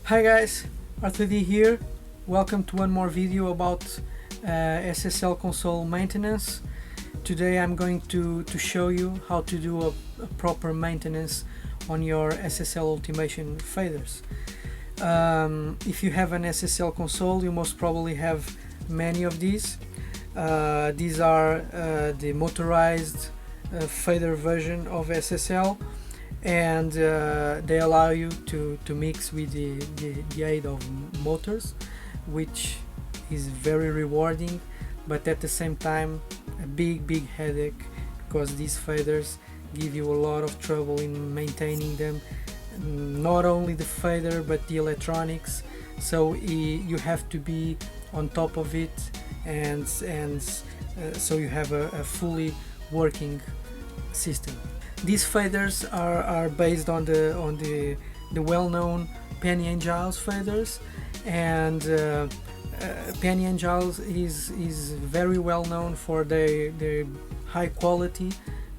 Hi guys, R2D here. Welcome to one more video about SSL console maintenance. Today I'm going to show you how to do a proper maintenance on your SSL Ultimation faders. If you have an SSL console, you most probably have many of these. These are the motorized fader version of SSL, and they allow you to mix with the aid of motors, which is very rewarding, but at the same time a big headache, because these faders give you a lot of trouble in maintaining them, not only the fader but the electronics. So you have to be on top of it, and so you have a fully working system. These faders are based on the well-known Penny&Giles faders, and Penny&Giles is very well known for their high quality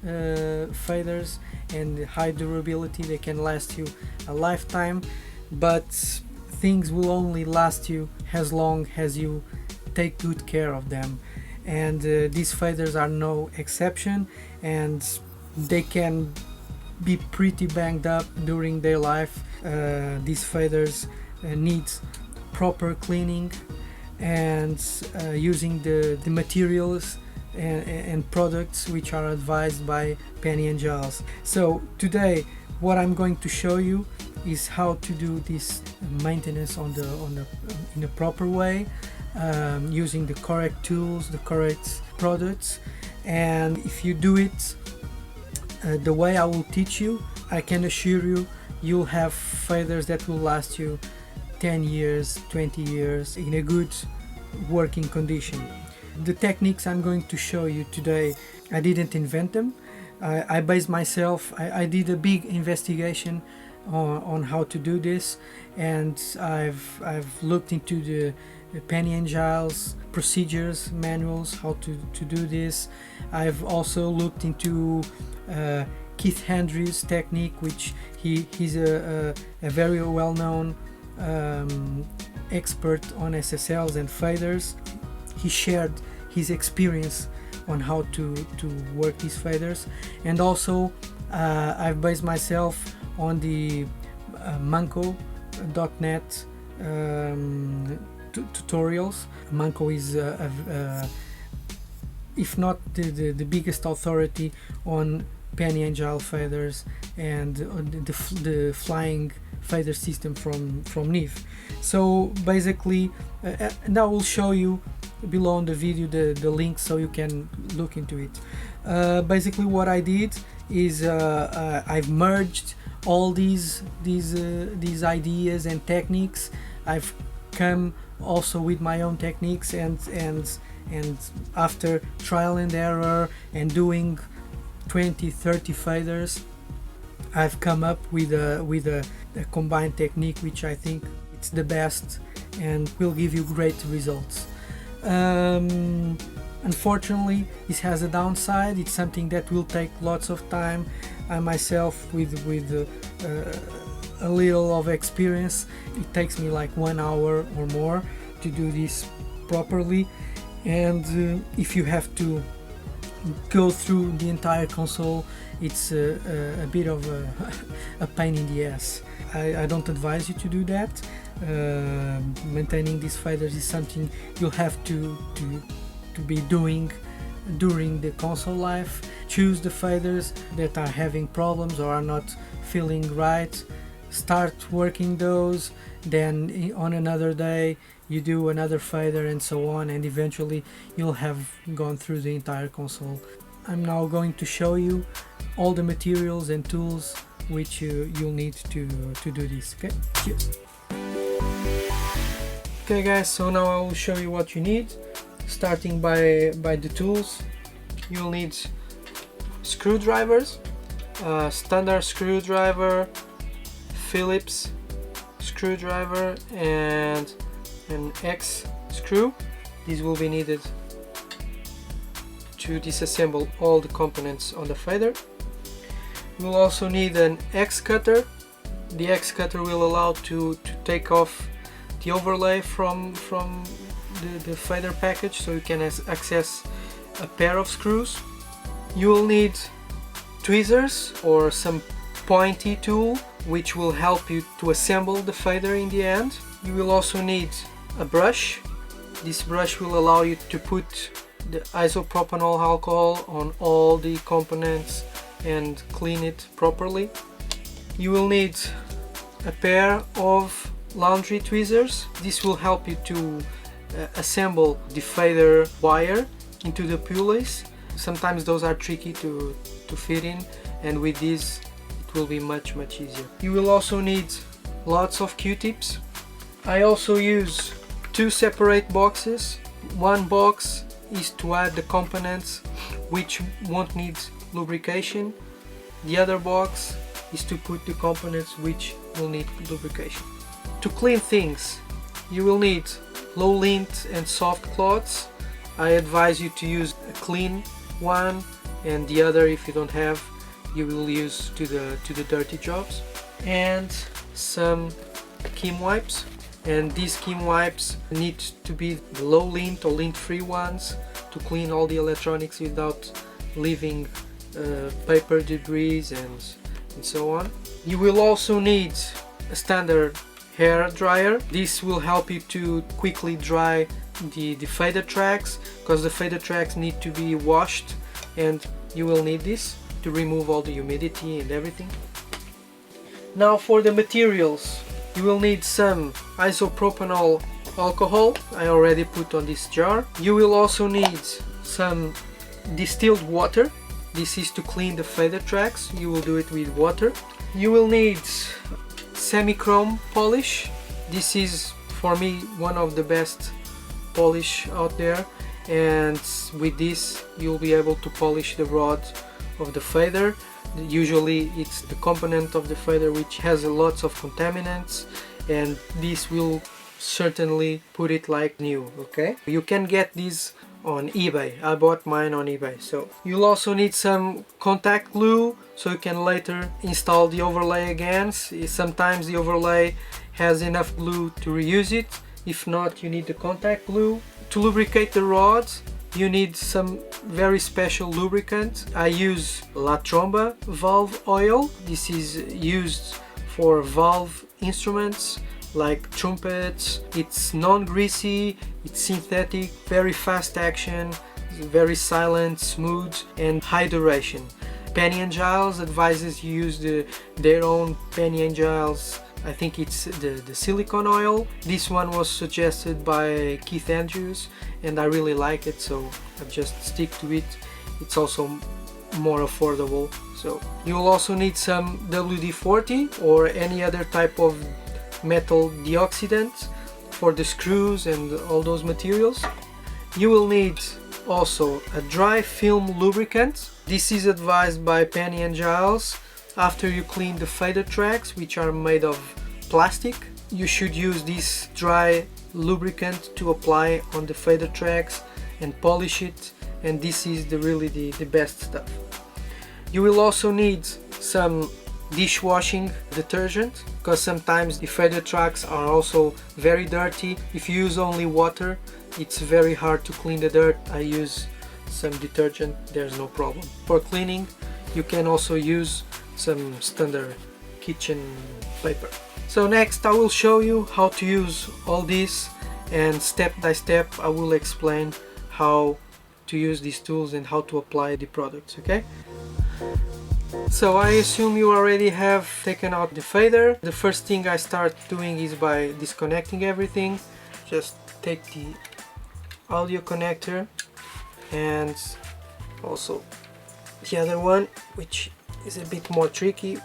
faders and high durability. They can last you a lifetime, but things will only last you as long as you take good care of them, and these faders are no exception, and they can be pretty banged up during their life. These faders need proper cleaning and using the materials and products which are advised by Penny&Giles. So today what I'm going to show you is how to do this maintenance in a proper way, using the correct tools, the correct products. And if you do it the way I will teach you, I can assure you you'll have faders that will last you 10 years, 20 years in a good working condition. The techniques I'm going to show you today, I didn't invent them. I based myself, I did a big investigation on how to do this, and I've looked into the Penny&Giles procedures manuals, how to do this. I've also looked into Keith Hendry's technique, which he's a very well-known expert on SSLs and faders. He shared his experience on how to work these faders, and also I've based myself on the Manco.net tutorials. Manco is if not the biggest authority on Penny&Giles faders and the flying fader system from Neve. So basically, and I will show you below in the video the link so you can look into it. Basically what I did is I've merged all these ideas and techniques. I've come also with my own techniques, and after trial and error and doing 20-30 faders, I've come up with a combined technique which I think it's the best and will give you great results. Unfortunately, this has a downside. It's something that will take lots of time. I myself, with a little of experience, it takes me like 1 hour or more to do this properly. And if you have to go through the entire console, it's a bit of a pain in the ass. I don't advise you to do that. Maintaining these faders is something you'll have to be doing during the console life. Choose the faders that are having problems or are not feeling right, start working those, then on another day you do another fader, and so on, and eventually you'll have gone through the entire console. I'm now going to show you all the materials and tools which you'll need to do this. Okay, cheers. Okay guys, so now I will show you what you need. Starting by the tools, you'll need screwdrivers, standard screwdriver, Phillips screwdriver, and an X screw. These will be needed to disassemble all the components on the fader. We'll also need an X cutter The X cutter will allow to take off the overlay from the fader package, so you can access a pair of screws. You will need tweezers or some pointy tool which will help you to assemble the fader in the end. You will also need a brush. This brush will allow you to put the isopropanol alcohol on all the components and clean it properly. You will need a pair of laundry tweezers. This will help you to assemble the fader wire into the pulleys. Sometimes those are tricky to fit in, and with this it will be much easier. You will also need lots of Q-tips. I also use two separate boxes. One box is to add the components which won't need lubrication. The other box is to put the components which will need lubrication. To clean things, you will need low lint and soft cloths. I advise you to use a clean one, and the other, if you don't have, you will use to the dirty jobs. And some Kim wipes, and these Kim wipes need to be the low lint or lint free ones to clean all the electronics without leaving paper debris and so on. You will also need a standard hair dryer. This will help you to quickly dry the fader tracks, because the fader tracks need to be washed, and you will need this to remove all the humidity and everything. Now for the materials, you will need some isopropanol alcohol. I already put on this jar. You will also need some distilled water. This is to clean the fader tracks. You will do it with water. You will need semi-chrome polish. This is for me one of the best polish out there, and with this you'll be able to polish the rod of the fader. Usually it's the component of the fader which has lots of contaminants, and this will certainly put it like new. Okay, you can get these on eBay. I bought mine on eBay. So you'll also need some contact glue so you can later install the overlay again. Sometimes the overlay has enough glue to reuse it. If not, you need the contact glue. To lubricate the rods, you need some very special lubricant. I use La Tromba valve oil. This is used for valve instruments like trumpets. It's non-greasy, it's synthetic, very fast action, very silent, smooth, and high duration. Penny&Giles advises you use their own Penny&Giles. I think it's the silicone oil. This one was suggested by Keith Andrews, and I really like it, so I just stick to it. It's also more affordable. So you will also need some WD-40 or any other type of metal deoxidant for the screws and all those materials. You will need also a dry film lubricant. This is advised by Penny&Giles. After you clean the fader tracks, which are made of plastic, you should use this dry lubricant to apply on the fader tracks and polish it, and this is really the best stuff. You will also need some dishwashing detergent, because sometimes the fader tracks are also very dirty. If you use only water, it's very hard to clean the dirt. I use some detergent, there's no problem. For cleaning, you can also use some standard kitchen paper. So next I will show you how to use all this, and step by step I will explain how to use these tools and how to apply the products, okay? So I assume you already have taken out the fader. The first thing I start doing is by disconnecting everything. Just take the audio connector and also the other one, which is a bit more tricky.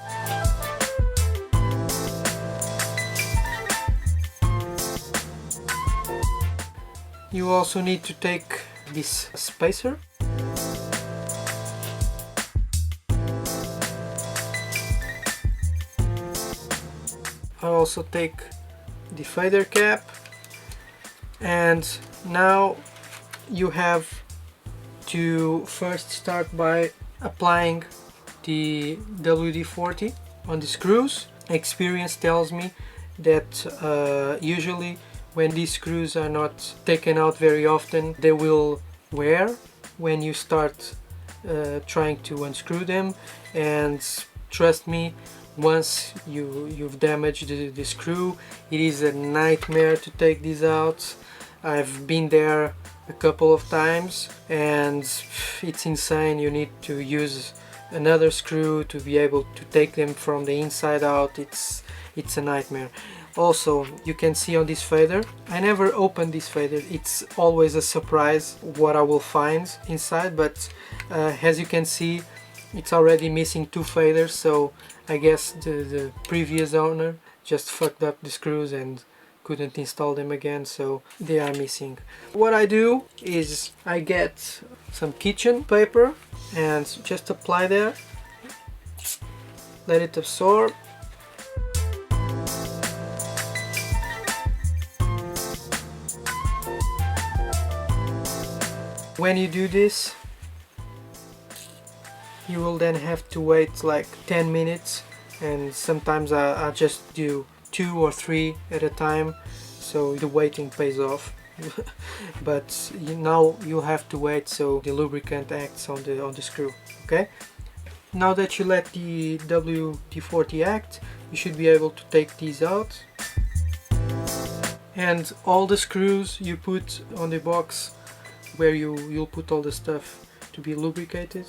You also need to take this spacer. I also take the fader cap, and now you have to first start by applying the WD-40 on the screws. experience tells me that usually when these screws are not taken out very often, they will wear when you start trying to unscrew them. And trust me, once you've damaged the screw, it is a nightmare to take these out. I've been there a couple of times and it's insane. You need to use another screw to be able to take them from the inside out. It's a nightmare. Also, you can see on this fader, I never open this fader. It's always a surprise what I will find inside, but as you can see, it's already missing 2 faders, so I guess the previous owner just fucked up the screws and couldn't install them again, so they are missing. What I do is I get some kitchen paper and just apply there, let it absorb. When you do this, you will then have to wait like 10 minutes, and sometimes I just do 2 or 3 at a time, so the waiting pays off. But now you have to wait so the lubricant acts on the screw. Okay, now that you let the WD-40 act, you should be able to take these out, and all the screws you put on the box where you'll put all the stuff to be lubricated.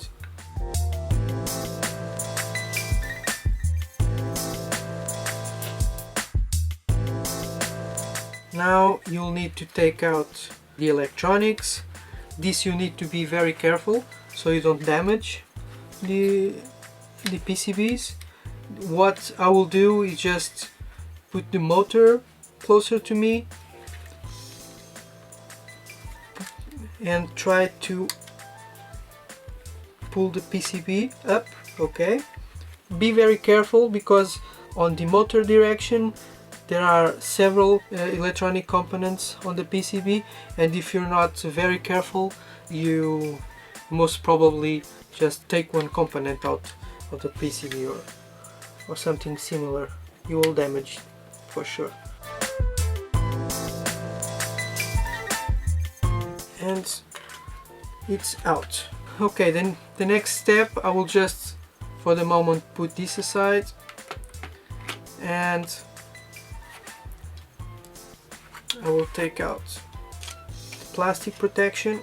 Now you'll need to take out the electronics. This you need to be very careful so you don't damage the PCBs. What I will do is just put the motor closer to me and try to pull the PCB up. Okay, be very careful because on the motor direction there are several electronic components on the PCB, and if you're not very careful, you most probably just take one component out of the PCB or something similar. You will damage for sure. And it's out. Okay, then the next step, I will just for the moment put this aside, and I will take out the plastic protection.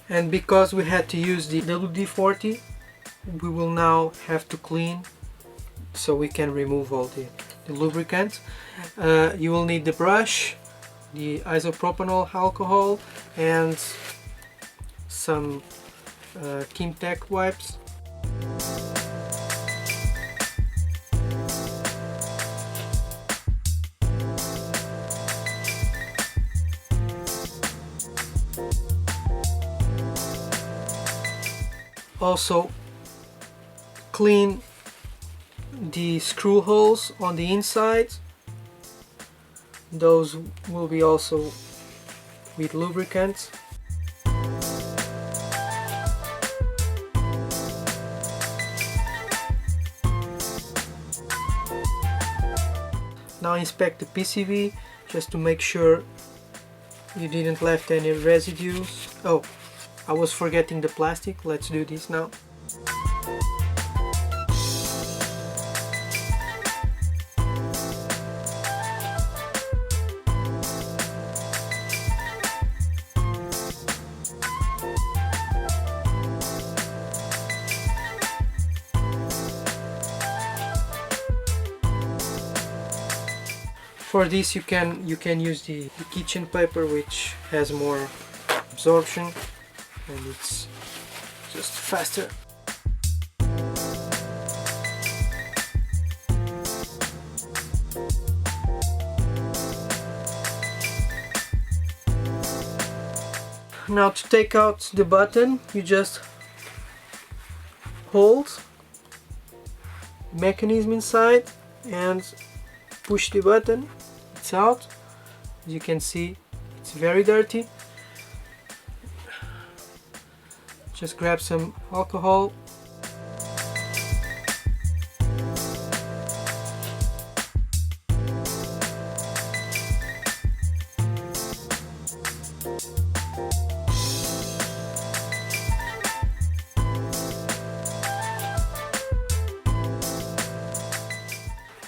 And because we had to use the WD-40, we will now have to clean so we can remove all the lubricant. You will need the brush, the isopropanol alcohol, and some Kimtech wipes. Also clean the screw holes on the inside. Those will be also with lubricant. Now inspect the PCB just to make sure you didn't left any residues. Oh, I was forgetting the plastic. Let's do this now. For this you can use the kitchen paper, which has more absorption and it's just faster. Now to take out the button, you just hold the mechanism inside and push the button. It's out. As you can see, it's very dirty. Just grab some alcohol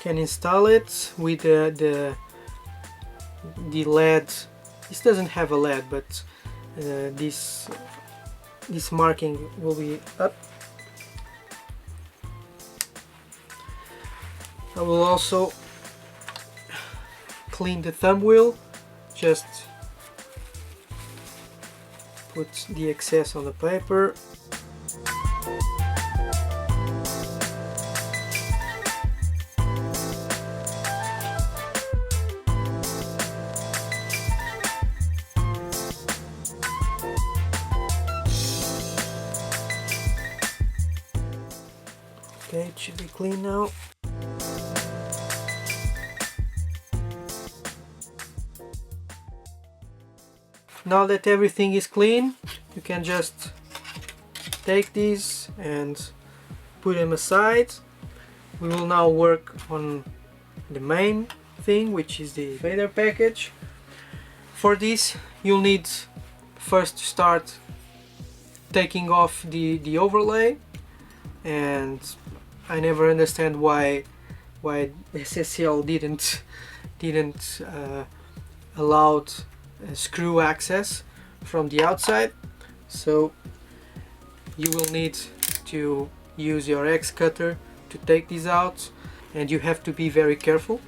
can install it with the LED. This doesn't have a LED, but this marking will be up. I will also clean the thumb wheel, just put the excess on the paper. Okay, it should be clean now. Now that everything is clean, you can just take these and put them aside. We will now work on the main thing, which is the fader package. For this, you'll need first to start taking off the overlay, and I never understand why SSL didn't allowed screw access from the outside. So you will need to use your X cutter to take these out, and you have to be very careful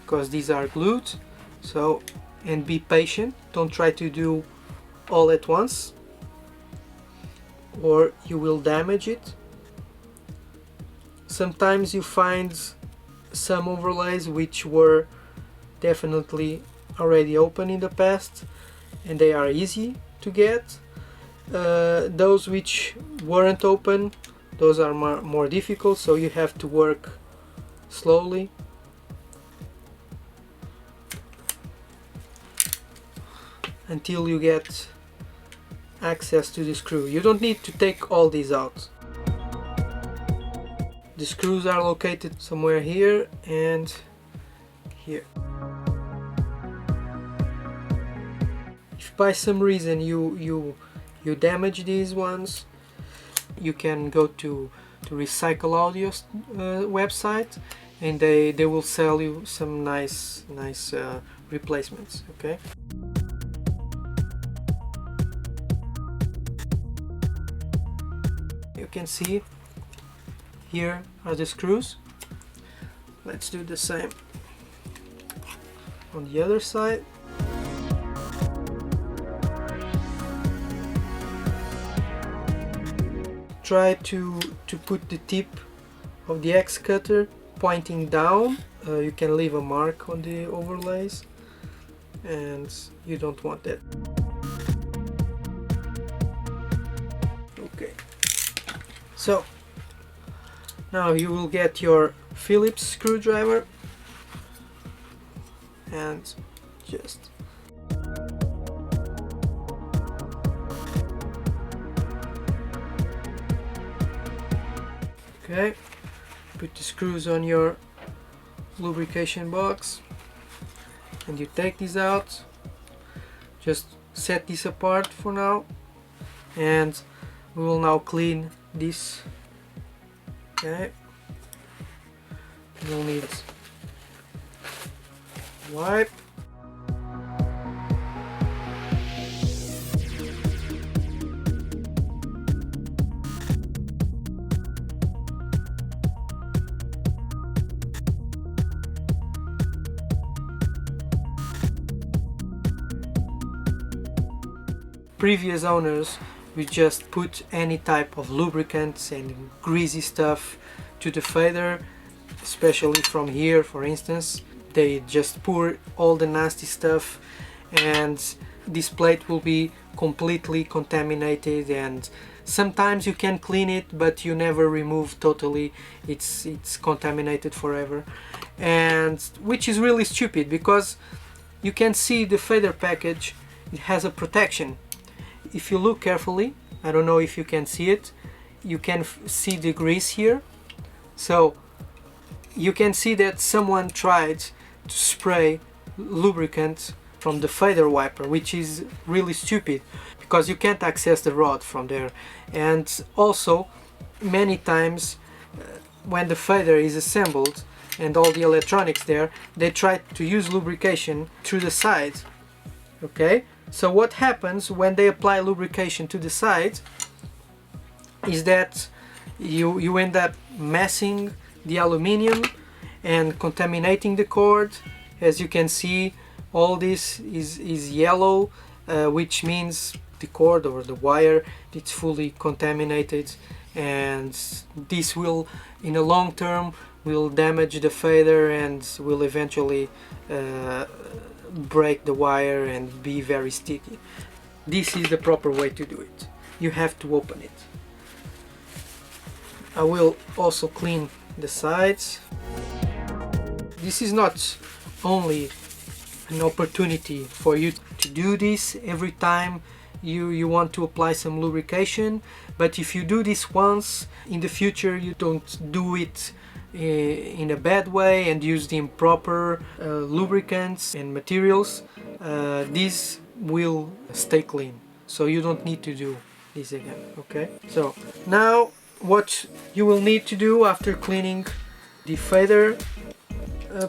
because these are glued. So, and be patient, don't try to do all at once or you will damage it. Sometimes you find some overlays which were definitely already open in the past and they are easy to get. Those which weren't open, those are more difficult, so you have to work slowly. Until you get access to the screw. You don't need to take all these out. The screws are located somewhere here and here. If by some reason you damage these ones, you can go to Recycle Audio's website and they will sell you some nice replacements. Okay. You can see here are the screws. Let's do the same on the other side. Try to put the tip of the X cutter pointing down. You can leave a mark on the overlays and you don't want that. Okay, so now you will get your Phillips screwdriver and just okay, put the screws on your lubrication box and you take these out. Just set this apart for now and we will now clean this. Okay, you'll need wipe. Previous owners would just put any type of lubricants and greasy stuff to the fader, especially from here, for instance. They just pour all the nasty stuff and this plate will be completely contaminated, and sometimes you can clean it but you never remove totally. It's contaminated forever, and which is really stupid because you can see the fader package, it has a protection. If you look carefully, I don't know if you can see it, you can see the grease here. So you can see that someone tried to spray lubricant from the fader wiper, which is really stupid because you can't access the rod from there. And also many times when the fader is assembled, and all the electronics there, they try to use lubrication through the sides. Okay, so what happens when they apply lubrication to the sides is that you end up messing the aluminium and contaminating the cord. As you can see, all this is yellow, which means the cord or the wire, it's fully contaminated, and this will in the long term will damage the fader and will eventually break the wire and be very sticky. This is the proper way to do it. You have to open it. I will also clean the sides. This is not only an opportunity for you to do this every time you want to apply some lubrication, but if you do this once, in the future you don't do it in a bad way and use the improper lubricants and materials, this will stay clean, so you don't need to do this again. Okay, so now what you will need to do after cleaning the fader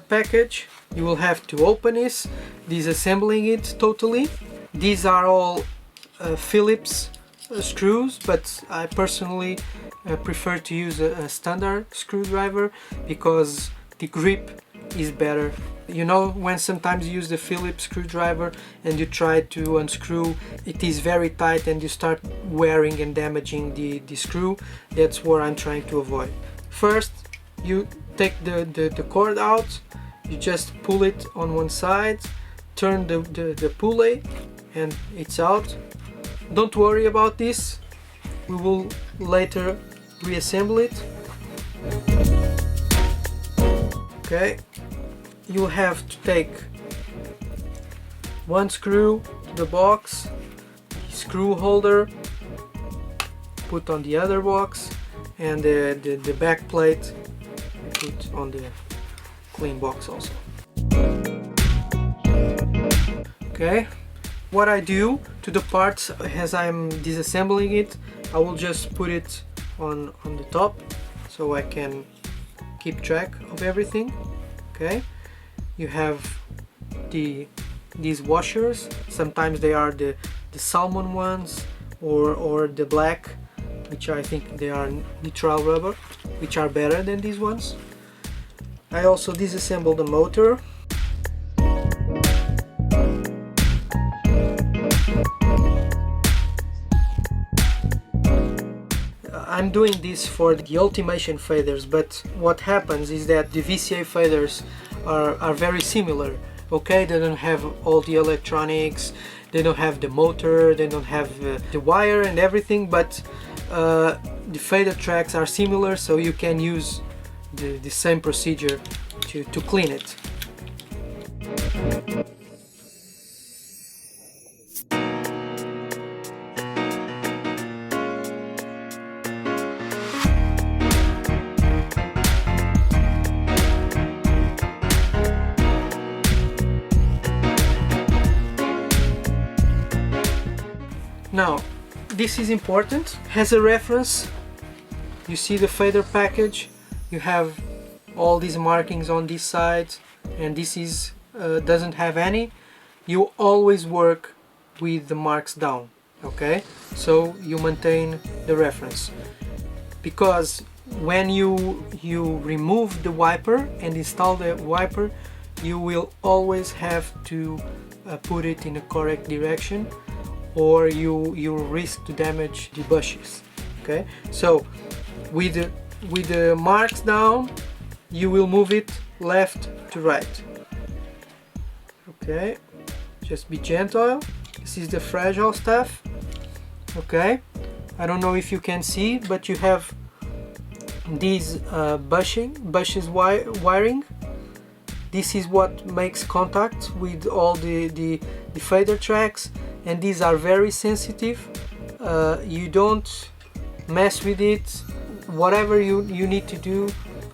package, you will have to open this, disassembling it totally. These are all Phillips screws, but I personally prefer to use a standard screwdriver because the grip is better. You know, when sometimes you use the Phillips screwdriver and you try to unscrew, it is very tight and you start wearing and damaging the screw. That's what I'm trying to avoid. First, you take the cord out, you just pull it on one side, turn the pulley, and it's out. Don't worry about this, we will later reassemble it. Okay, you have to take one screw to the box, screw holder, put on the other box, and the back plate put on the clean box also. Okay, what I do to the parts as I'm disassembling it, I will just put it on the top so I can keep track of everything. Okay, you have these washers. Sometimes they are the salmon ones or the black, which I think they are neutral rubber, which are better than these ones. I also disassemble the motor. I'm doing this for the Ultimation faders, but what happens is that the VCA faders are very similar. Okay, they don't have all the electronics, they don't have the motor, they don't have the wire and everything, but the fader tracks are similar, so you can use the same procedure to clean it. Now, this is important. As a reference, you see the fader package, you have all these markings on this side, and this is doesn't have any. You always work with the marks down, okay? So you maintain the reference, because when you remove the wiper and install the wiper, you will always have to put it in the correct direction, or you risk to damage the bushes. Okay, so with the marks down, you will move it left to right. Okay, just be gentle. This is the fragile stuff. Okay, I don't know if you can see, but you have these bushes wiring. This is what makes contact with all the fader tracks, and these are very sensitive. You don't mess with it. Whatever you need to do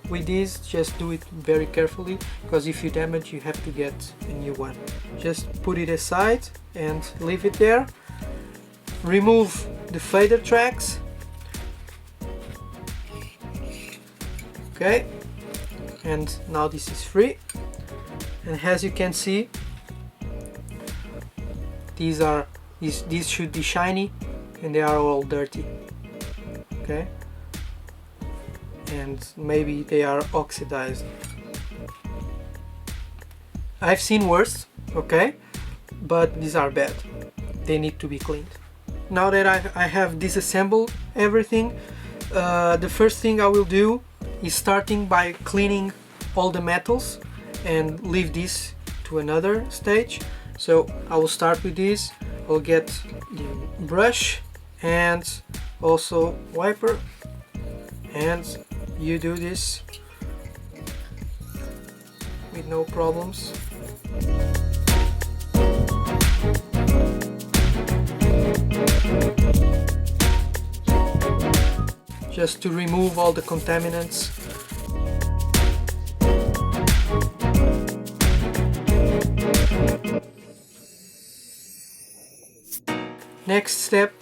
with these, just do it very carefully, because if you damage, you have to get a new one. Just put it aside and leave it there. Remove the fader tracks. Okay, and now this is free. And as you can see, these should be shiny, and they are all dirty. Okay, and maybe they are oxidized. I've seen worse, okay, but these are bad. They need to be cleaned. Now that I have disassembled everything, the first thing I will do is starting by cleaning all the metals and leave this to another stage. So I will start with this. I'll get the brush and also wiper, and you do this with no problems. Just to remove all the contaminants. Next step,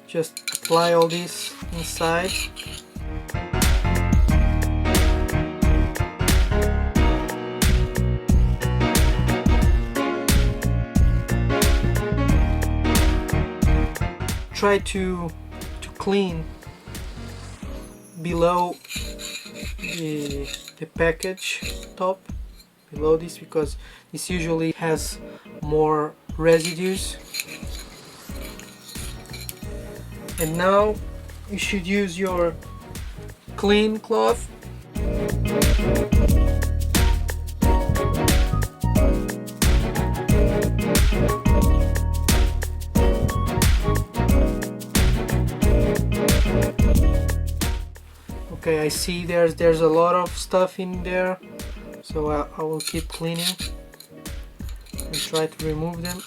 just apply all this inside. Try to clean below the package top, below this, because this usually has more residues. And now you should use your clean cloth Okay, I see there's a lot of stuff in there, so I will keep cleaning and try to remove them.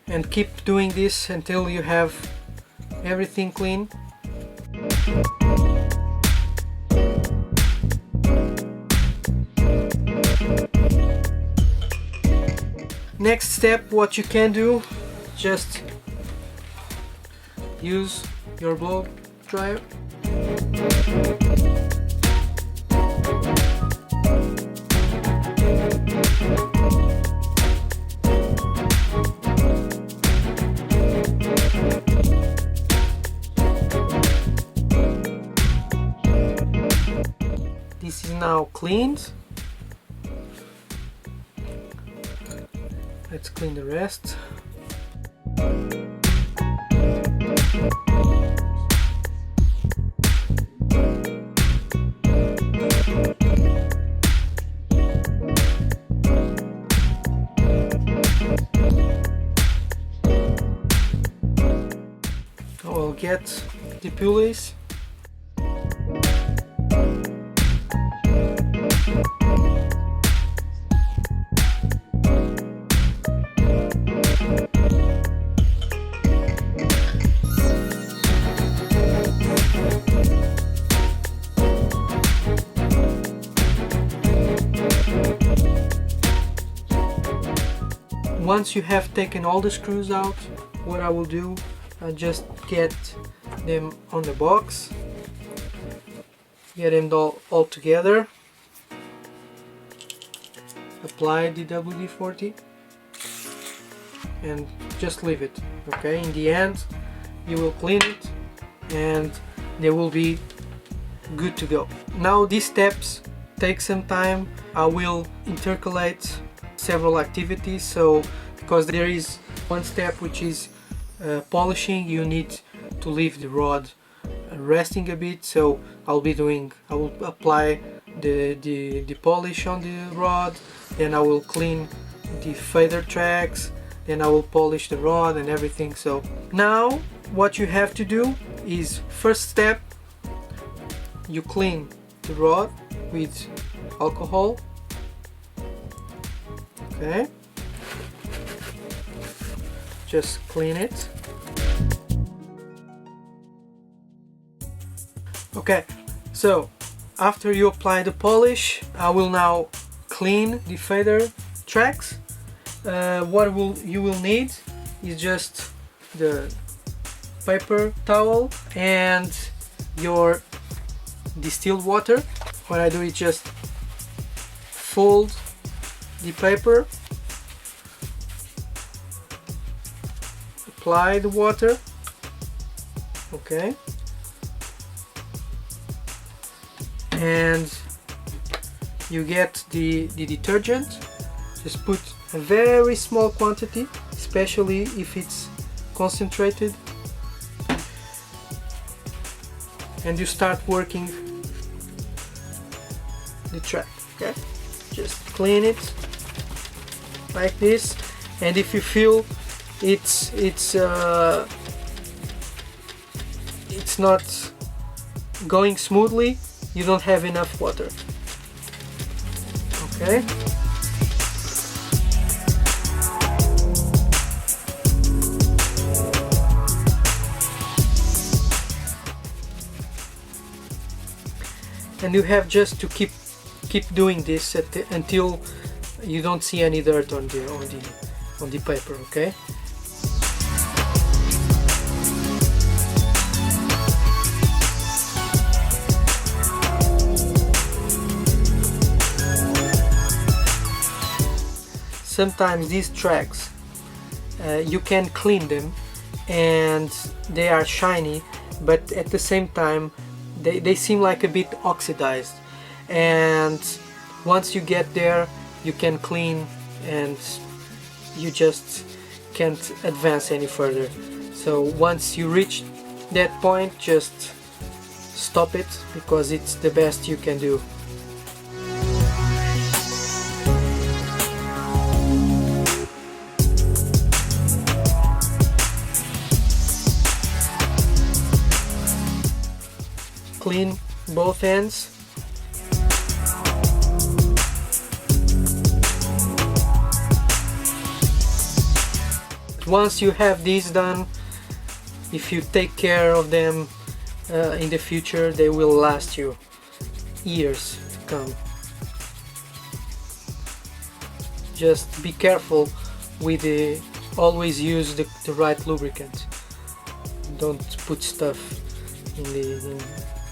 And keep doing this until you have everything clean. Next step, what you can do, just use your blow dryer. This is now cleaned. Let's clean the rest. I'll get the pulleys. Once you have taken all the screws out, what I will do, I just get them on the box, get them all together, apply the WD-40 and just leave it. Okay, in the end you will clean it and they will be good to go. Now these steps take some time. I will intercalate several activities, so because there is one step which is polishing, you need to leave the rod resting a bit, so I will apply the polish on the rod, then I will clean the feather tracks, then I will polish the rod and everything. So now what you have to do is, first step, you clean the rod with alcohol. Okay, just clean it. Okay, so after you apply the polish, I will now clean the feather tracks. You will need is just the paper towel and your distilled water. What I do is just fold the paper, apply the water, okay, and you get the detergent. Just put a very small quantity, especially if it's concentrated, and you start working the track. Okay, just clean it like this, and if you feel it's not going smoothly, you don't have enough water. Okay. And you have just to keep doing this until you don't see any dirt on the paper, okay? Sometimes these tracks you can clean them and they are shiny, but at the same time they seem like a bit oxidized, and once you get there you can clean and you just can't advance any further. So once you reach that point, just stop it, because it's the best you can do. Clean both ends. Once you have these done, if you take care of them in the future, they will last you years to come. Just be careful with always use the right lubricant. Don't put stuff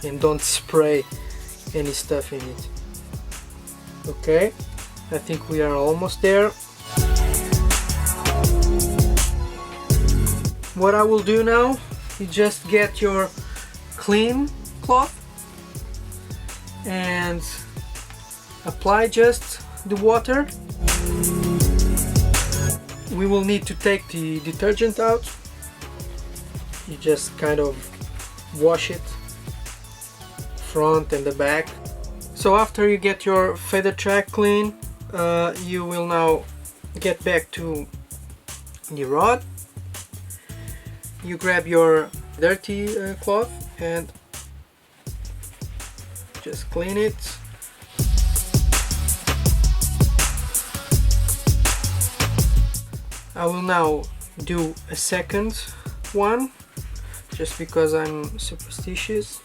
and don't spray any stuff in it. Okay, I think we are almost there. What I will do now is just get your clean cloth and apply just the water. We will need to take the detergent out. You just kind of wash it, front and the back. So after you get your feather track clean, you will now get back to the rod. You grab your dirty cloth and just clean it. I will now do a second one, just because I'm superstitious.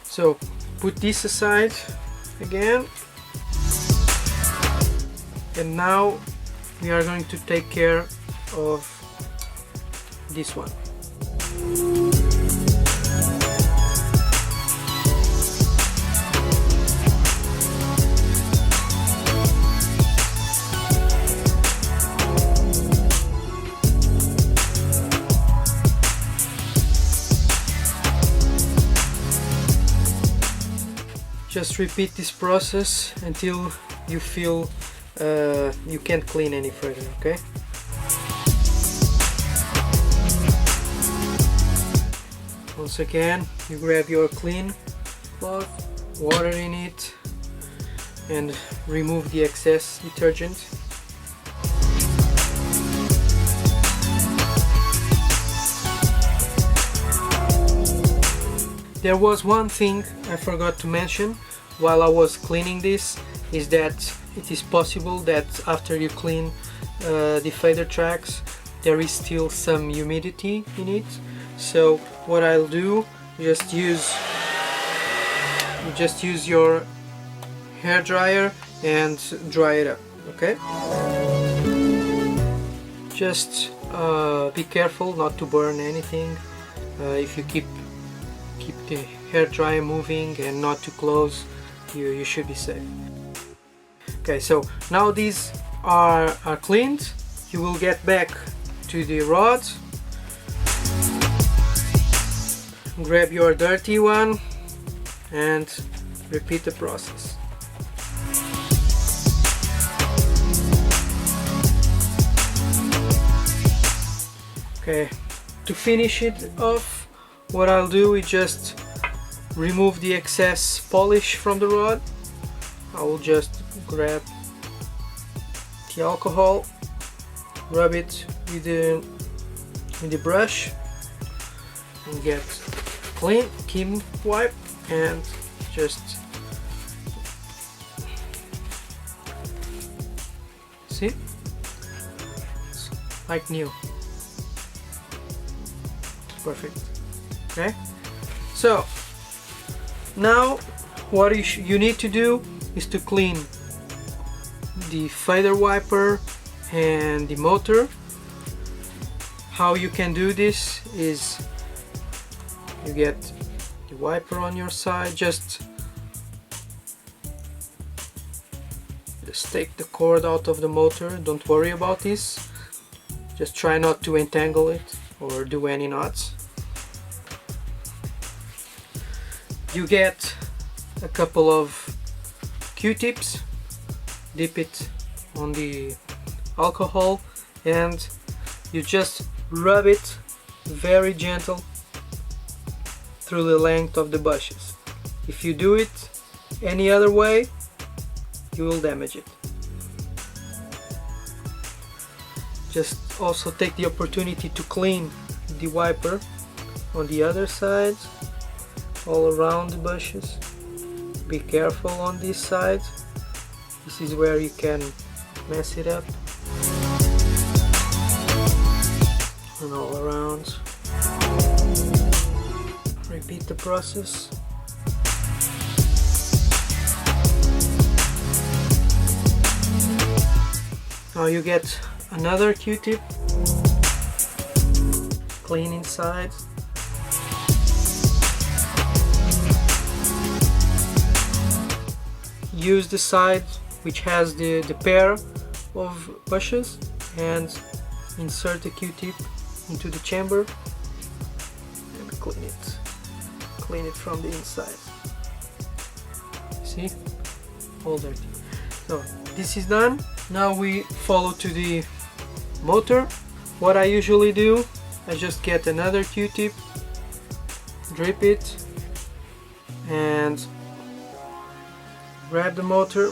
So put this aside again, and now we are going to take care of this one. Just repeat this process until you feel you can't clean any further, okay? Once again, you grab your clean cloth, water in it, and remove the excess detergent. There was one thing I forgot to mention while I was cleaning this, is that it is possible that after you clean the feather tracks, there is still some humidity in it. So what I'll do, just use your hair dryer and dry it up. Okay, just be careful not to burn anything. If you keep the hair dryer moving and not too close, you should be safe. Okay, so now these are cleaned. You will get back to the rod, grab your dirty one and repeat the process. Okay, to finish it off, what I'll do is just remove the excess polish from the rod. I will just grab the alcohol, rub it with the brush, and get clean clean wipe, and just see, it's like new. Perfect. Okay, so now what you need to do is to clean the feather wiper and the motor. How you can do this is you get the wiper on your side, just take the cord out of the motor. Don't worry about this, just try not to entangle it or do any knots. You get a couple of Q-tips, dip it on the alcohol, and you just rub it very gentle through the length of the bushes. If you do it any other way, you will damage it. Just also take the opportunity to clean the wiper on the other side, all around the bushes. Be careful on this side, this is where you can mess it up. And all around. Repeat the process. Now you get another Q-tip, clean inside. Use the side which has the pair of bushes and insert the Q-tip into the chamber and clean it from the inside. See, all dirty. So this is done. Now we follow to the motor. What I usually do, I just get another Q-tip, drip it, and grab the motor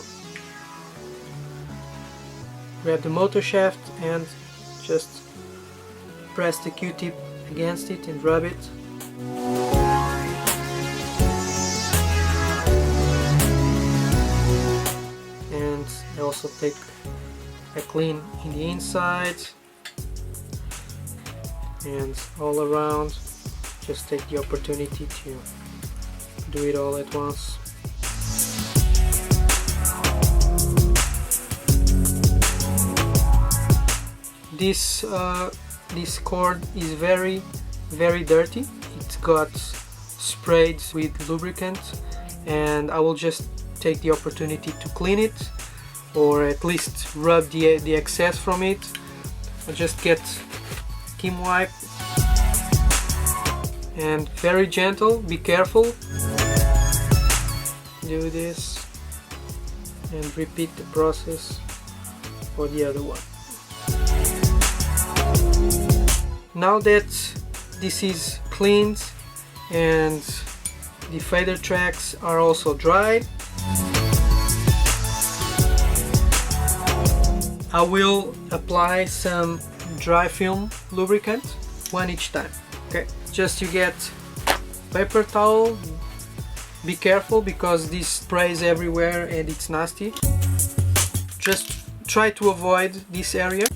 shaft and just press the Q-tip against it and rub it. And I also take a clean in the inside and all around. Just take the opportunity to do it all at once. This cord is very dirty. It got sprayed with lubricant, and I will just take the opportunity to clean it, or at least rub the excess from it. I'll just get Kim wipe and very gentle, be careful. Do this and repeat the process for the other one. Now that this is cleaned and the feather tracks are also dried, I will apply some dry film lubricant, one each time. Okay, just you get paper towel. Be careful because this sprays everywhere and it's nasty. Just try to avoid this area.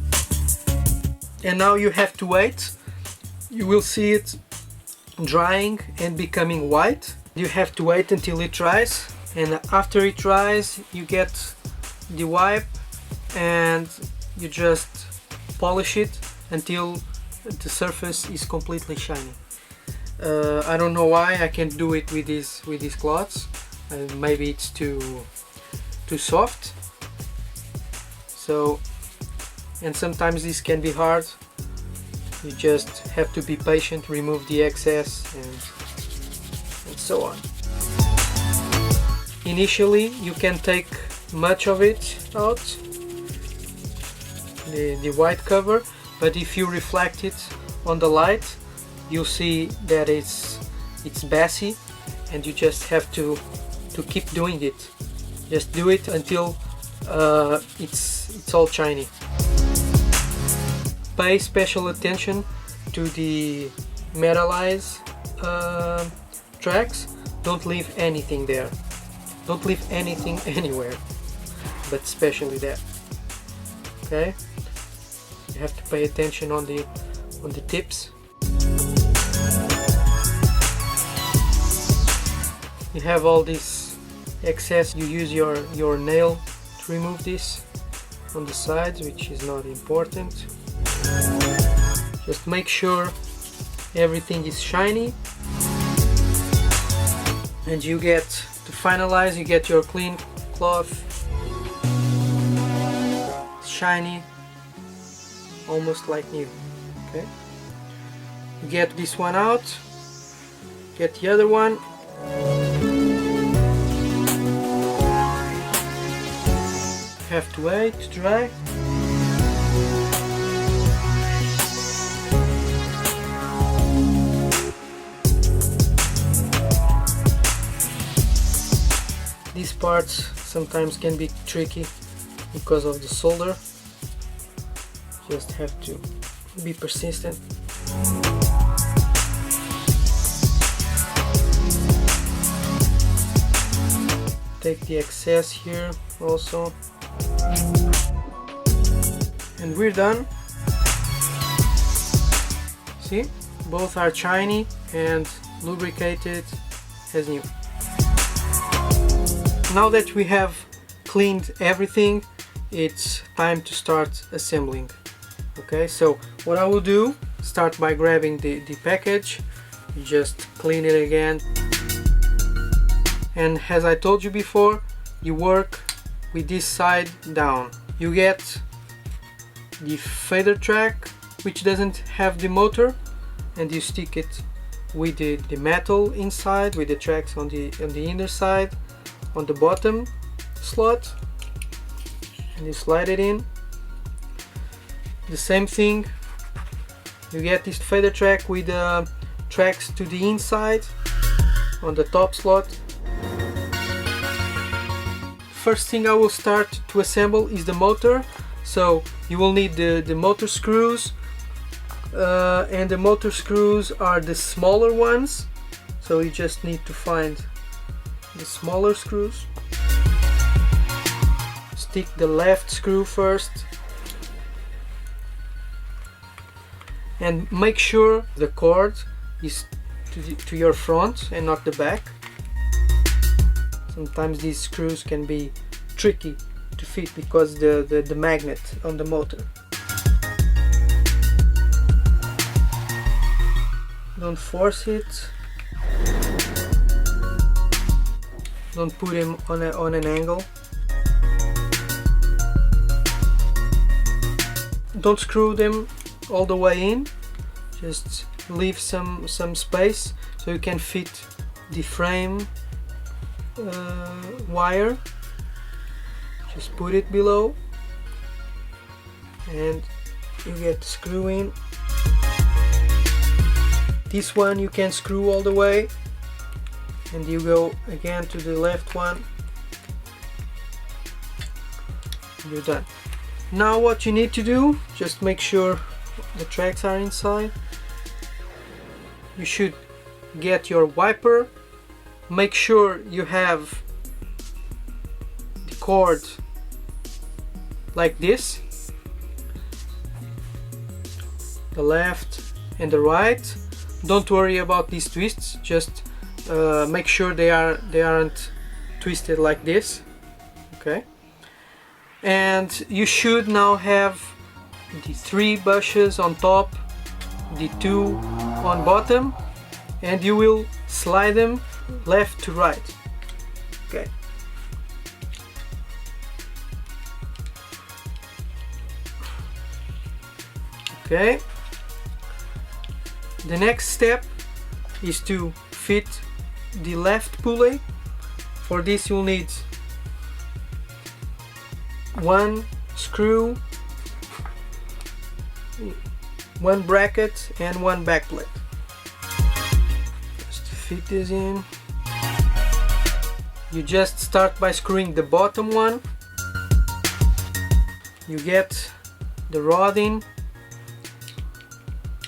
And now you have to wait. You will see it drying and becoming white. You have to wait until it dries, and after it dries you get the wipe and you just polish it until the surface is completely shiny. I don't know why I can't do it with these cloths. Maybe it's too soft. So, and sometimes this can be hard. You just have to be patient, remove the excess and so on. Initially you can take much of it out, the white cover, but if you reflect it on the light you'll see that it's bassy, and you just have to keep doing it. Just do it until it's all shiny. Pay special attention to the metallized tracks. Don't leave anything there. Don't leave anything anywhere, but especially that. Okay? You have to pay attention on the tips. You have all this excess. You use your nail to remove this on the sides, which is not important. Just make sure everything is shiny, and you get to finalize, you get your clean cloth, shiny, almost like new. Okay, you get this one out, get the other one. Have to wait to dry. These parts sometimes can be tricky because of the solder. Just have to be persistent. Take the excess here also. And we're done. See? Both are shiny and lubricated as new. Now that we have cleaned everything, it's time to start assembling. Okay, so what I will do, start by grabbing the package, just clean it again. And as I told you before, you work with this side down. You get the feather track, which doesn't have the motor, and you stick it with the metal inside, with the tracks on the inner side, on the bottom slot, and you slide it in. The same thing, you get this feather track with tracks to the inside on the top slot. First thing I will start to assemble is the motor. So you will need the motor screws, and the motor screws are the smaller ones, so you just need to find the smaller screws. Stick the left screw first, and make sure the cord is to your front and not the back. Sometimes these screws can be tricky to fit because the magnet on the motor. Don't force it. Don't put him on an angle. Don't screw them all the way in. Just leave some space so you can fit the frame wire. Just put it below and you get the screw in. This one you can screw all the way, and you go again to the left one. You're done. Now what you need to do, just make sure the tracks are inside. You should get your wiper. Make sure you have the cord like this, the left and the right. Don't worry about these twists, just make sure they aren't twisted like this. Okay, And you should now have the 3 bushes on top, the 2 on bottom, and you will slide them left to right. Okay. Okay. The next step is to fit the left pulley. For this you'll need 1 screw, 1 bracket and 1 back plate. Just fit this in. You just start by screwing the bottom one. You get the rod in,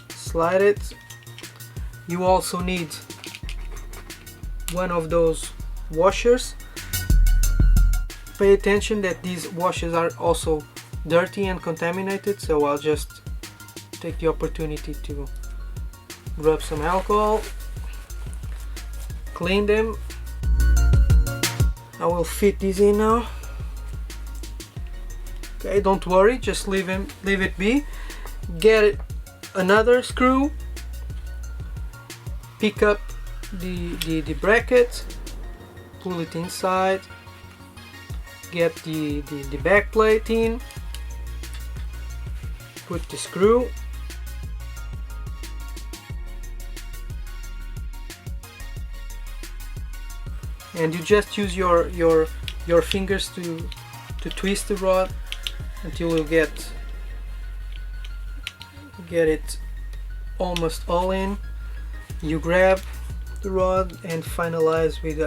slide it. You also need one of those washers. Pay attention that these washers are also dirty and contaminated, so I'll just take the opportunity to rub some alcohol, clean them. I will fit these in now. Okay, don't worry, just leave it be. Get another screw, pick up the bracket, pull it inside, get the back plate in, put the screw, and you just use your fingers to twist the rod until you get it almost all in. You grab the rod and finalize with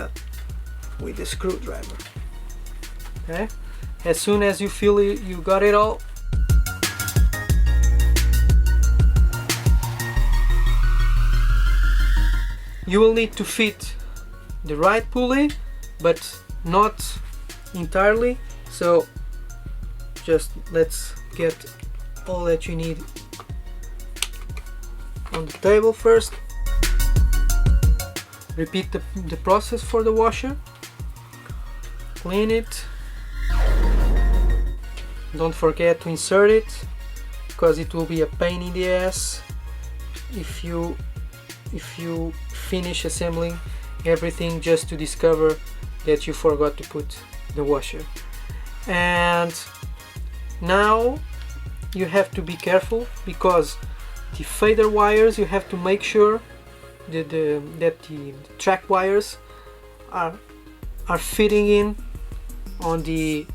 a screwdriver. Okay, as soon as you feel you got it all, you will need to fit the right pulley, but not entirely, so just let's get all that you need on the table first. Repeat the process for the washer. Clean it. Don't forget to insert it, because it will be a pain in the ass if you finish assembling everything just to discover that you forgot to put the washer. And now you have to be careful, because the fader wires, you have to make sure that the track wires are fitting in on the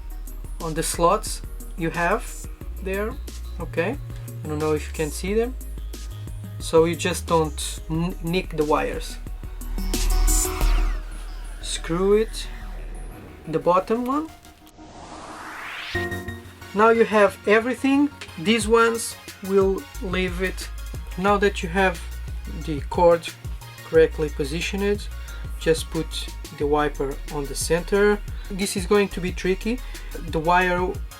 slots you have there. Okay, I don't know if you can see them, so you just don't nick the wires. Screw it, the bottom one. Now you have everything. These ones will leave it. Now that you have the cord correctly positioned, just put the wiper on the center. This is going to be tricky. The wire,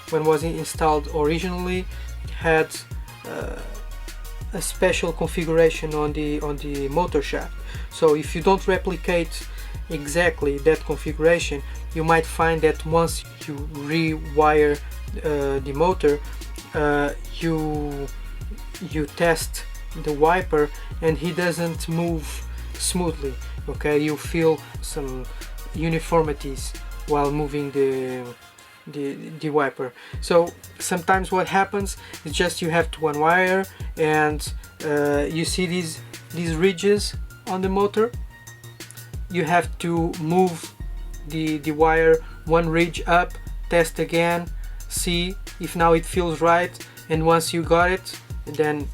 when was installed originally, had a special configuration on the motor shaft. So if you don't replicate exactly that configuration, you might find that once you rewire the motor, you test the wiper and he doesn't move smoothly. Okay, you feel some uniformities while moving the wiper. So sometimes what happens is just you have to unwire, and you see these ridges on the motor. You have to move the wire one ridge up, test again, see if now it feels right, and once you got it, then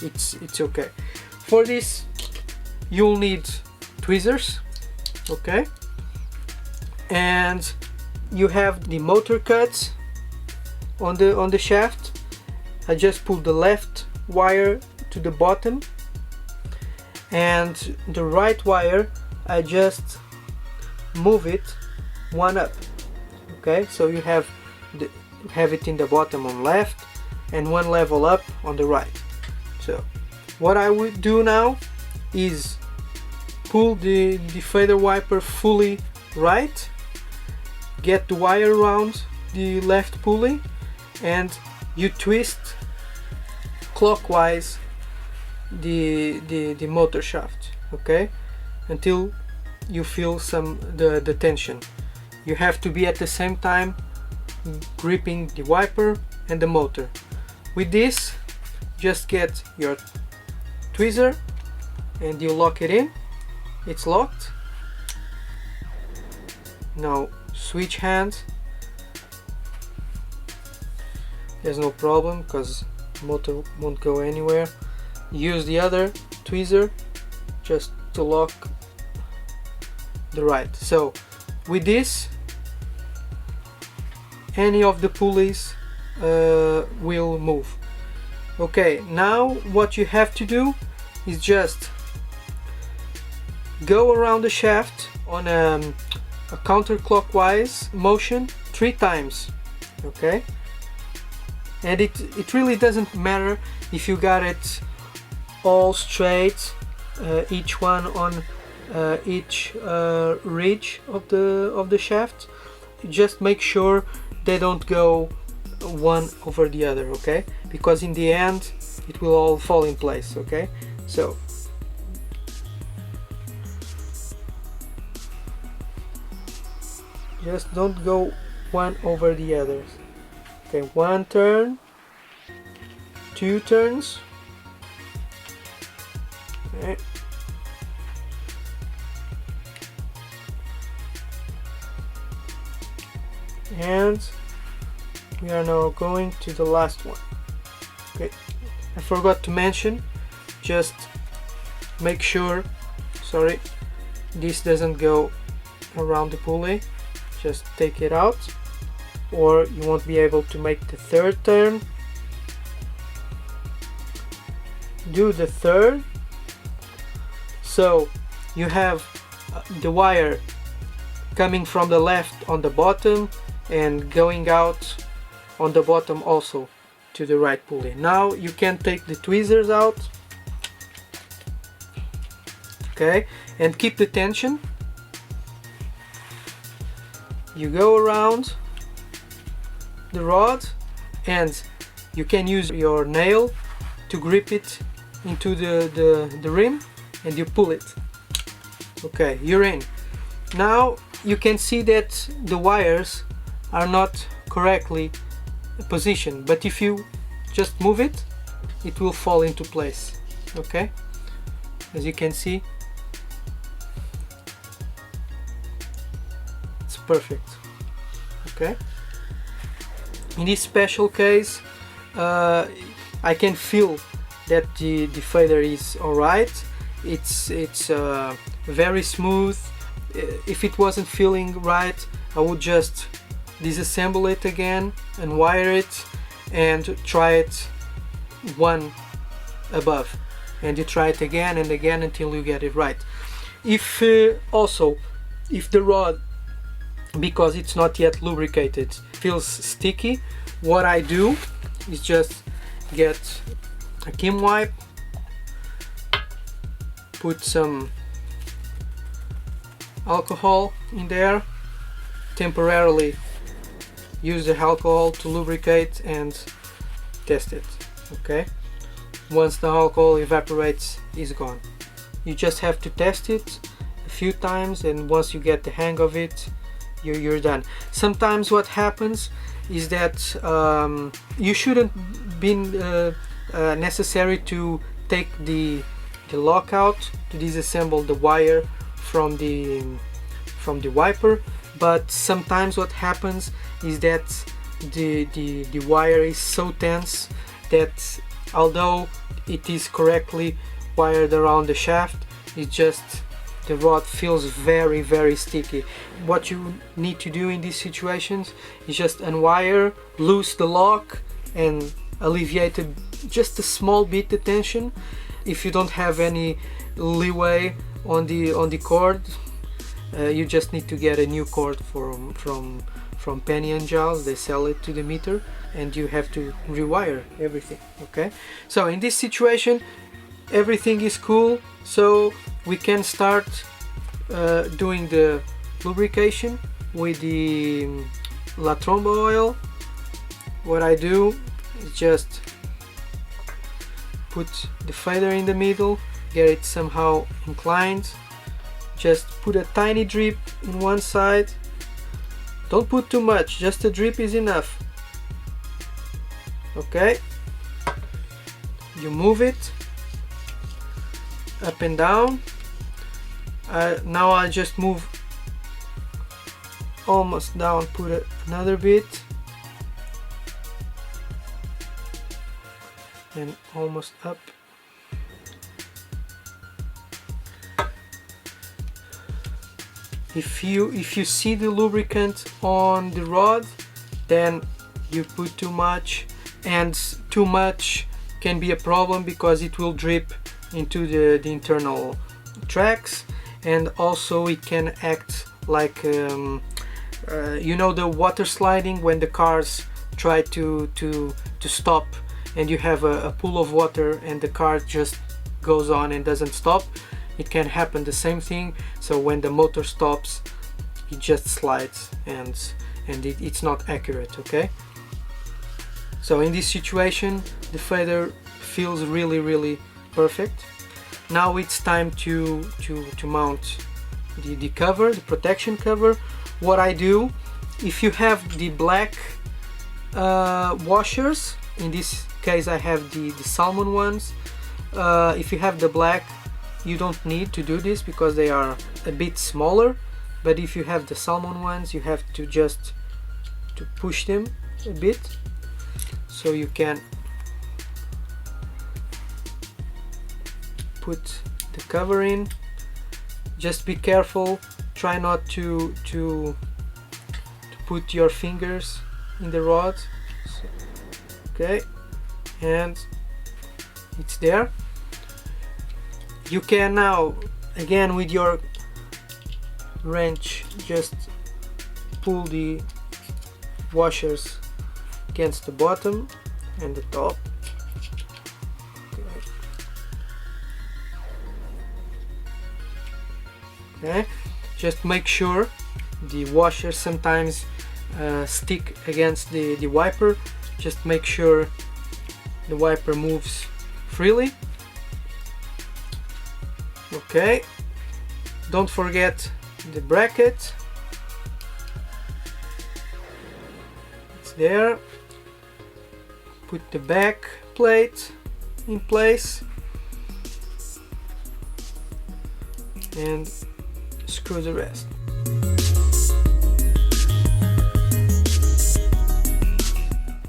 it's okay. For this you'll need tweezers, okay, and you have the motor cuts on the shaft. I just pulled the left wire to the bottom, and the right wire I just move it one up. Okay, so you have it in the bottom on left and one level up on the right. So what I would do now is pull the fader wiper fully right, get the wire around the left pulley and you twist clockwise the motor shaft, okay, until you feel the tension. You have to be at the same time gripping the wiper and the motor. With this, just get your tweezer and you lock it in. It's locked. Now switch hand. There's no problem because motor won't go anywhere. Use the other tweezer just to lock the right. So with this, any of the pulleys will move. Okay, now what you have to do is just go around the shaft on a counterclockwise motion 3 times, okay? And it really doesn't matter if you got it all straight, each one on each ridge of the shaft. Just make sure they don't go one over the other, okay? Because in the end it will all fall in place, okay? So just don't go one over the others. Okay, 1 turn, 2 turns, okay. And we are now going to the last one. Okay, I forgot to mention, just make sure, sorry, this doesn't go around the pulley. Just take it out, or you won't be able to make the 3rd turn. Do the 3rd. So you have the wire coming from the left on the bottom and going out on the bottom also to the right pulley. Now you can take the tweezers out, okay, and keep the tension. You go around the rod and you can use your nail to grip it into the rim and you pull it. Okay, you're in. Now you can see that the wires are not correctly positioned, but if you just move it, it will fall into place, okay? As you can see, it's perfect, okay? In this special case, I can feel that the fader is alright. It's very smooth. If it wasn't feeling right, I would just disassemble it again and wire it and try it one above, and you try it again and again until you get it right. If also if the rod, because it's not yet lubricated, feels sticky, what I do is just get a Kim wipe, put some alcohol in there, temporarily use the alcohol to lubricate and test it, okay? Once the alcohol evaporates, it's gone. You just have to test it a few times, and once you get the hang of it, you're done. Sometimes what happens is that you shouldn't be necessary to take the lockout to disassemble the wire from the wiper, but sometimes what happens is that the wire is so tense that although it is correctly wired around the shaft, it just, the rod feels very, very sticky. What you need to do in these situations is just unwire, loose the lock, and alleviate just a small bit the tension. If you don't have any leeway on the cord, you just need to get a new cord from Penny&Giles. They sell it to the meter, and you have to rewire everything, okay? So in this situation everything is cool, so we can start doing the lubrication with the La Tromba oil, what I do is just put the feather in the middle, get it somehow inclined, just put a tiny drip in one side. Don't put too much, just a drip is enough. Okay, you move it up and down. Now I just move almost down, put another bit, and almost up. If you see the lubricant on the rod, then you put too much, and too much can be a problem because it will drip into the internal tracks, and also it can act like you know, the water sliding, when the cars try to stop and you have a pool of water and the car just goes on and doesn't stop. It can happen the same thing. So when the motor stops, it just slides and it's not accurate. Okay, so in this situation the feather feels really perfect. Now it's time to mount the cover, the protection cover. What I do, if you have the black washers, in this case I have the salmon ones, if you have the black, you don't need to do this because they are a bit smaller, but if you have the salmon ones, you have to just push them a bit so you can put the cover in. Just be careful, try not to put your fingers in the rod. Okay, and it's there. You can now, again with your wrench, just pull the washers against the bottom and the top. Okay, just make sure the washers sometimes stick against the wiper. Just make sure the wiper moves freely. Okay, don't forget the bracket. It's there. Put the back plate in place and screw the rest.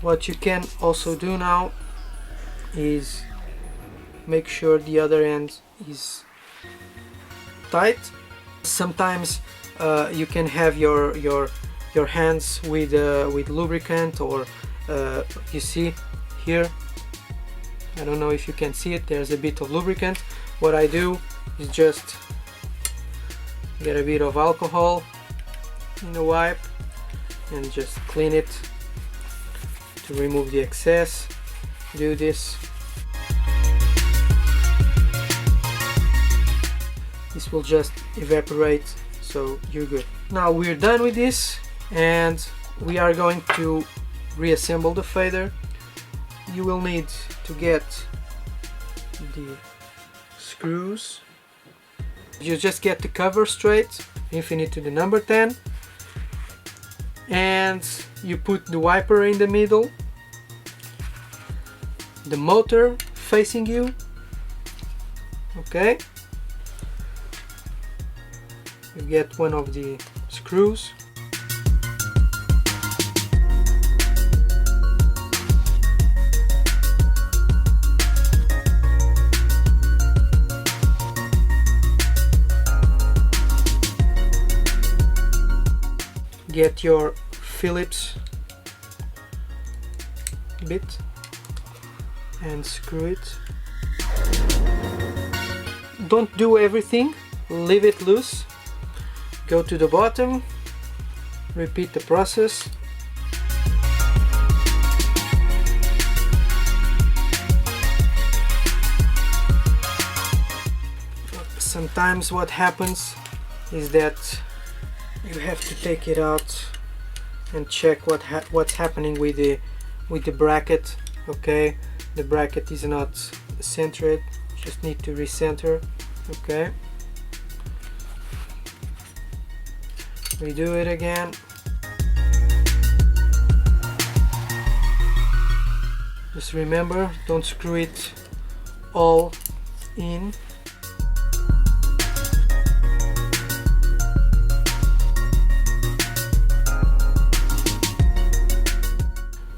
What you can also do now is make sure the other end is tight. Sometimes you can have your hands with lubricant, or you see here, I don't know if you can see it, there's a bit of lubricant. What I do is just get a bit of alcohol in the wipe and just clean it to remove the excess. Do this. This will just evaporate, so you're good. Now we're done with this and we are going to reassemble the feather. You will need to get the screws. You just get the cover straight, infinite to the number 10, and you put the wiper in the middle, the motor facing you. Okay, you get one of the screws. Get your Phillips bit and screw it. Don't do everything, leave it loose. Go to the bottom, repeat the process. Sometimes what happens is that you have to take it out and check what's happening with the bracket. Okay, the bracket is not centered, just need to recenter. Okay, redo it again. Just remember, don't screw it all in.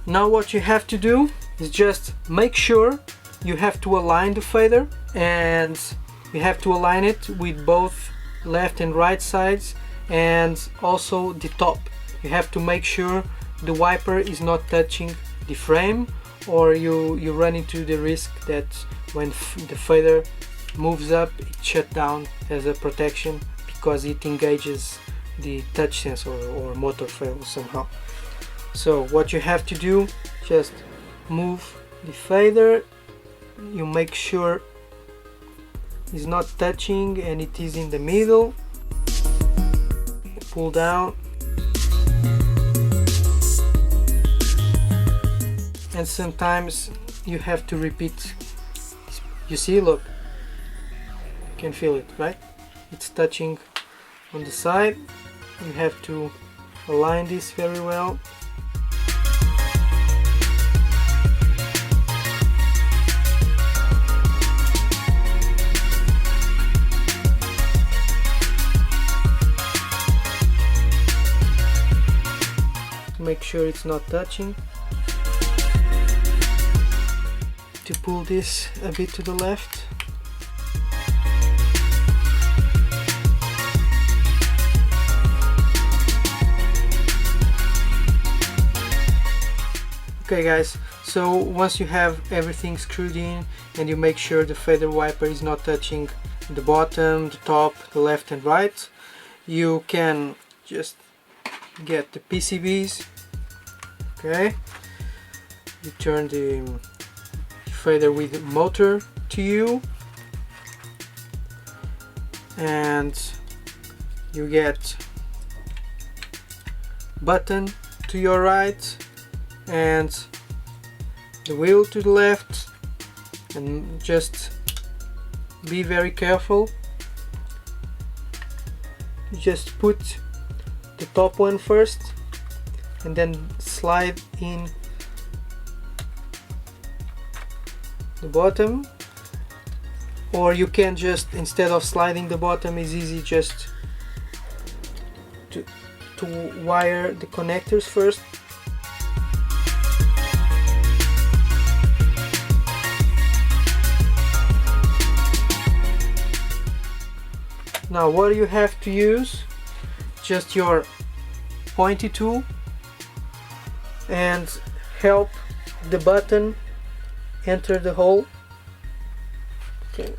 Now what you have to do is just make sure you have to align the fader, and you have to align it with both left and right sides, and also the top. You have to make sure the wiper is not touching the frame, or you run into the risk that when the fader moves up, it shuts down as a protection because it engages the touch sensor or motor fail somehow. So what you have to do, just move the fader, you make sure it's not touching and it is in the middle, pull down, and sometimes you have to repeat. You see, look, you can feel it, right? It's touching on the side. You have to align this very well. Make sure it's not touching. To pull this a bit to the left. Okay guys, so once you have everything screwed in and you make sure the fader wiper is not touching the bottom, the top, the left and right, you can just get the PCBs. Okay, you turn the fader with the motor to you, and you get button to your right and the wheel to the left, and just be very careful. You just put the top one first and then slide in the bottom, or you can just, instead of sliding the bottom, it's easy just to wire the connectors first. Now what you have to use, just your pointy tool, and help the button enter the hole. Okay,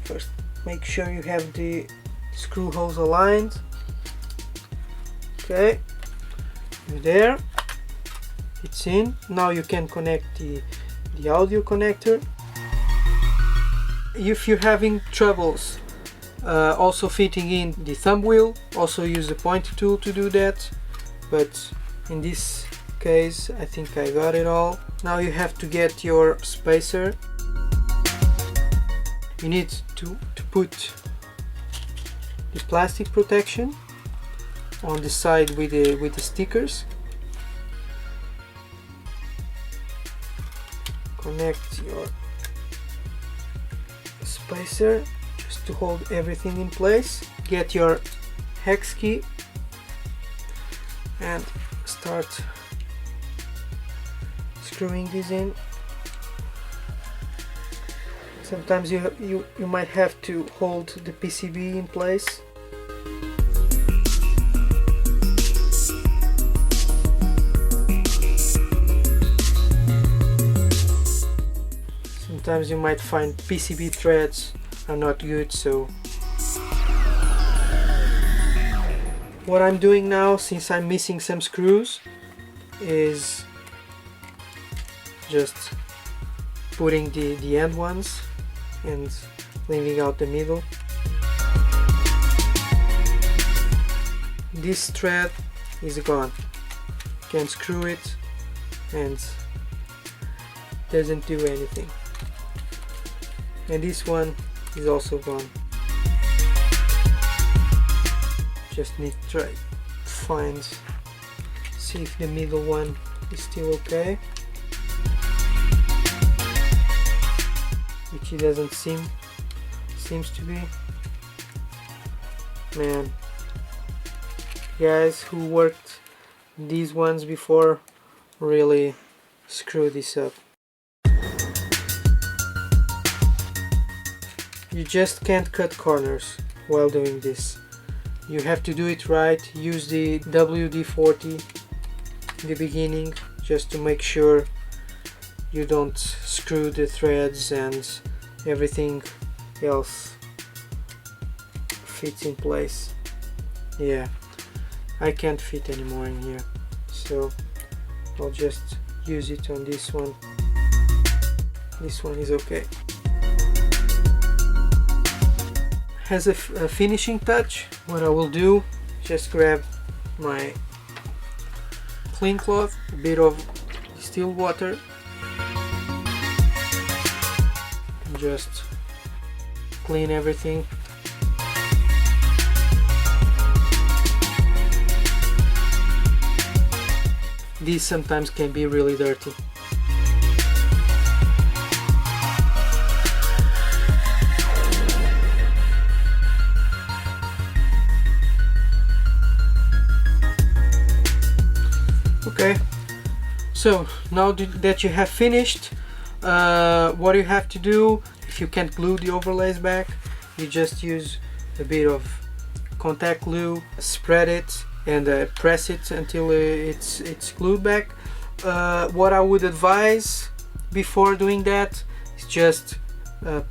first make sure you have the screw holes aligned. Okay, you're there, it's in. Now you can connect the audio connector. If you're having troubles also fitting in the thumb wheel, also use the pointer tool to do that, but in this case I think I got it all. Now you have to get your spacer. You need to put the plastic protection on the side with the stickers. Connect your spacer just to hold everything in place. Get your hex key and start screwing this in. Sometimes you might have to hold the PCB in place. Sometimes you might find PCB threads are not good, so what I'm doing now, since I'm missing some screws, is just putting the end ones and leaving out the middle. This thread is gone. Can screw it and doesn't do anything. And this one is also gone. Just need to try find, see if the middle one is still okay, which it doesn't seems to be. Man, guys who worked these ones before really screw this up. You just can't cut corners while doing this. You have to do it right. Use the WD-40 in the beginning just to make sure you don't screw the threads and everything else fits in place. Yeah, I can't fit anymore in here, so I'll just use it on this one. This one is okay. Has a finishing touch. What I will do, just grab my clean cloth, a bit of still water, and just clean everything. These sometimes can be really dirty. Okay, so now that you have finished, what you have to do, if you can't glue the overlays back, you just use a bit of contact glue, spread it and press it until it's glued back. What I would advise before doing that is just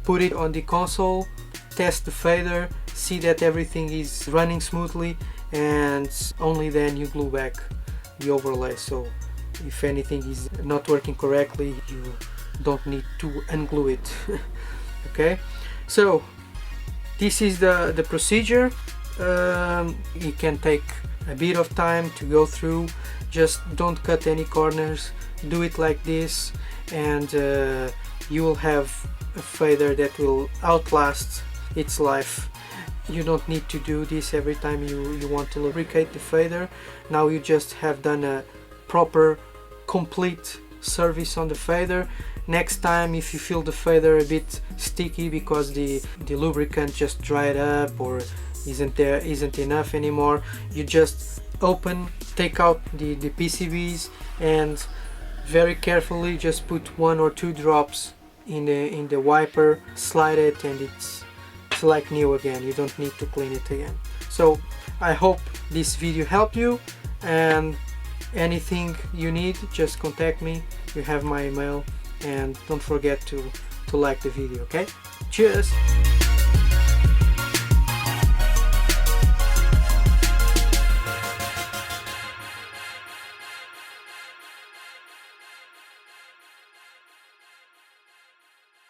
put it on the console, test the fader, see that everything is running smoothly, and only then you glue back the overlay. So if anything is not working correctly, you don't need to unglue it. Okay, so this is the procedure. It can take a bit of time to go through. Just don't cut any corners, do it like this, and you will have a fader that will outlast its life. You don't need to do this every time you want to lubricate the fader. Now you just have done a proper, complete service on the fader. Next time, if you feel the fader a bit sticky because the lubricant just dried up or isn't enough anymore, you just take out the PCBs and very carefully just put 1 or 2 drops in the wiper, slide it, and it's like new again. You don't need to clean it again. So I hope this video helped you, and anything you need, just contact me. You have my email, and don't forget to like the video. Okay, cheers.